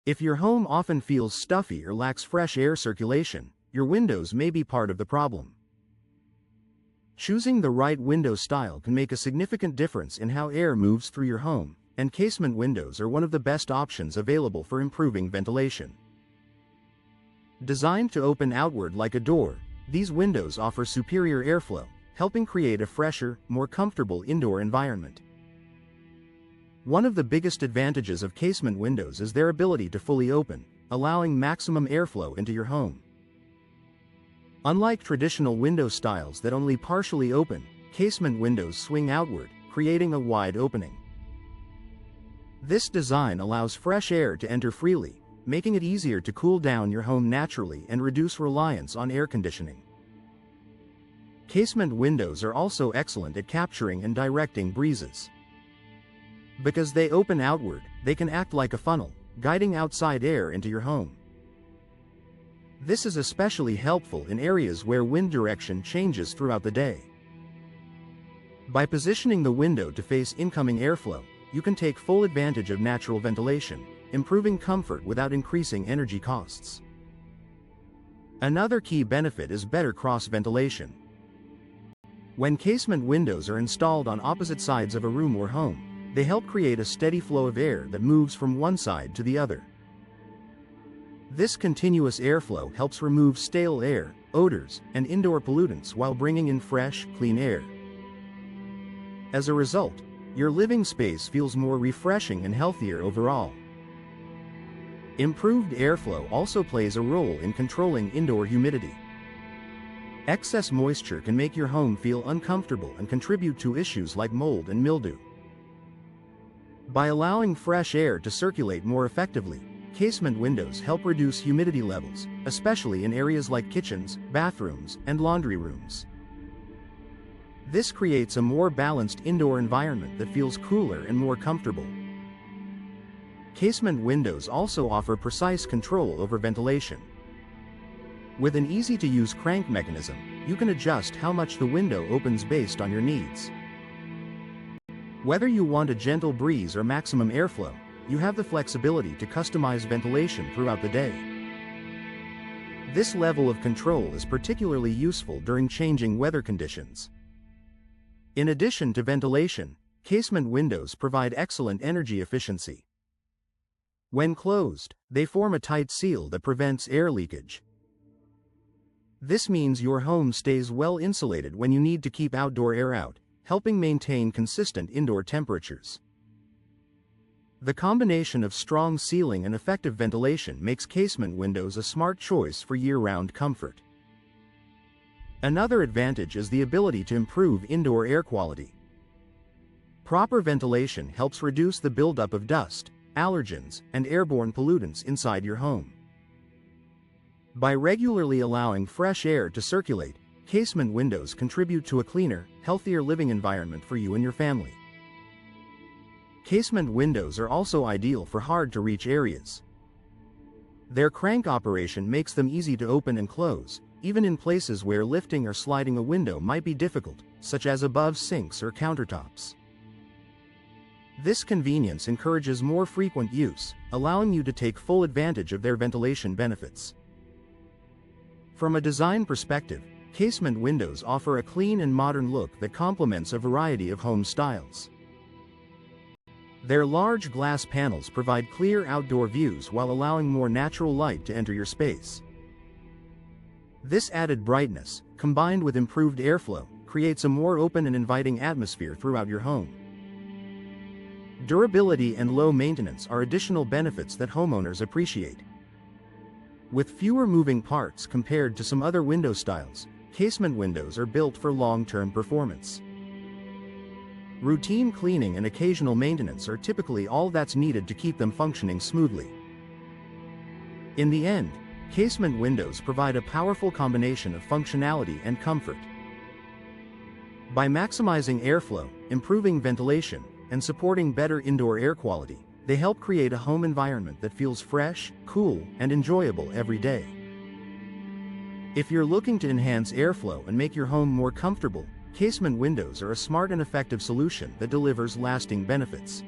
If your home often feels stuffy or lacks fresh air circulation, your windows may be part of the problem. Choosing the right window style can make a significant difference in how air moves through your home, and casement windows are one of the best options available for improving ventilation. Designed to open outward like a door, these windows offer superior airflow, helping create a fresher, more comfortable indoor environment. One of the biggest advantages of casement windows is their ability to fully open, allowing maximum airflow into your home. Unlike traditional window styles that only partially open, casement windows swing outward, creating a wide opening. This design allows fresh air to enter freely, making it easier to cool down your home naturally and reduce reliance on air conditioning. Casement windows are also excellent at capturing and directing breezes. Because they open outward, they can act like a funnel, guiding outside air into your home. This is especially helpful in areas where wind direction changes throughout the day. By positioning the window to face incoming airflow, you can take full advantage of natural ventilation, improving comfort without increasing energy costs. Another key benefit is better cross-ventilation. When casement windows are installed on opposite sides of a room or home, they help create a steady flow of air that moves from one side to the other. This continuous airflow helps remove stale air, odors, and indoor pollutants while bringing in fresh, clean air. As a result, your living space feels more refreshing and healthier overall. Improved airflow also plays a role in controlling indoor humidity. Excess moisture can make your home feel uncomfortable and contribute to issues like mold and mildew. By allowing fresh air to circulate more effectively, casement windows help reduce humidity levels, especially in areas like kitchens, bathrooms, and laundry rooms. This creates a more balanced indoor environment that feels cooler and more comfortable. Casement windows also offer precise control over ventilation. With an easy-to-use crank mechanism, you can adjust how much the window opens based on your needs. Whether you want a gentle breeze or maximum airflow, you have the flexibility to customize ventilation throughout the day. This level of control is particularly useful during changing weather conditions. In addition to ventilation, casement windows provide excellent energy efficiency. When closed, they form a tight seal that prevents air leakage. This means your home stays well insulated when you need to keep outdoor air out, helping maintain consistent indoor temperatures. The combination of strong sealing and effective ventilation makes casement windows a smart choice for year-round comfort. Another advantage is the ability to improve indoor air quality. Proper ventilation helps reduce the buildup of dust, allergens, and airborne pollutants inside your home. By regularly allowing fresh air to circulate, casement windows contribute to a cleaner, healthier living environment for you and your family. Casement windows are also ideal for hard-to-reach areas. Their crank operation makes them easy to open and close, even in places where lifting or sliding a window might be difficult, such as above sinks or countertops. This convenience encourages more frequent use, allowing you to take full advantage of their ventilation benefits. From a design perspective, casement windows offer a clean and modern look that complements a variety of home styles. Their large glass panels provide clear outdoor views while allowing more natural light to enter your space. This added brightness, combined with improved airflow, creates a more open and inviting atmosphere throughout your home. Durability and low maintenance are additional benefits that homeowners appreciate. With fewer moving parts compared to some other window styles, casement windows are built for long-term performance. Routine cleaning and occasional maintenance are typically all that's needed to keep them functioning smoothly. In the end, casement windows provide a powerful combination of functionality and comfort. By maximizing airflow, improving ventilation, and supporting better indoor air quality, they help create a home environment that feels fresh, cool, and enjoyable every day. If you're looking to enhance airflow and make your home more comfortable, casement windows are a smart and effective solution that delivers lasting benefits.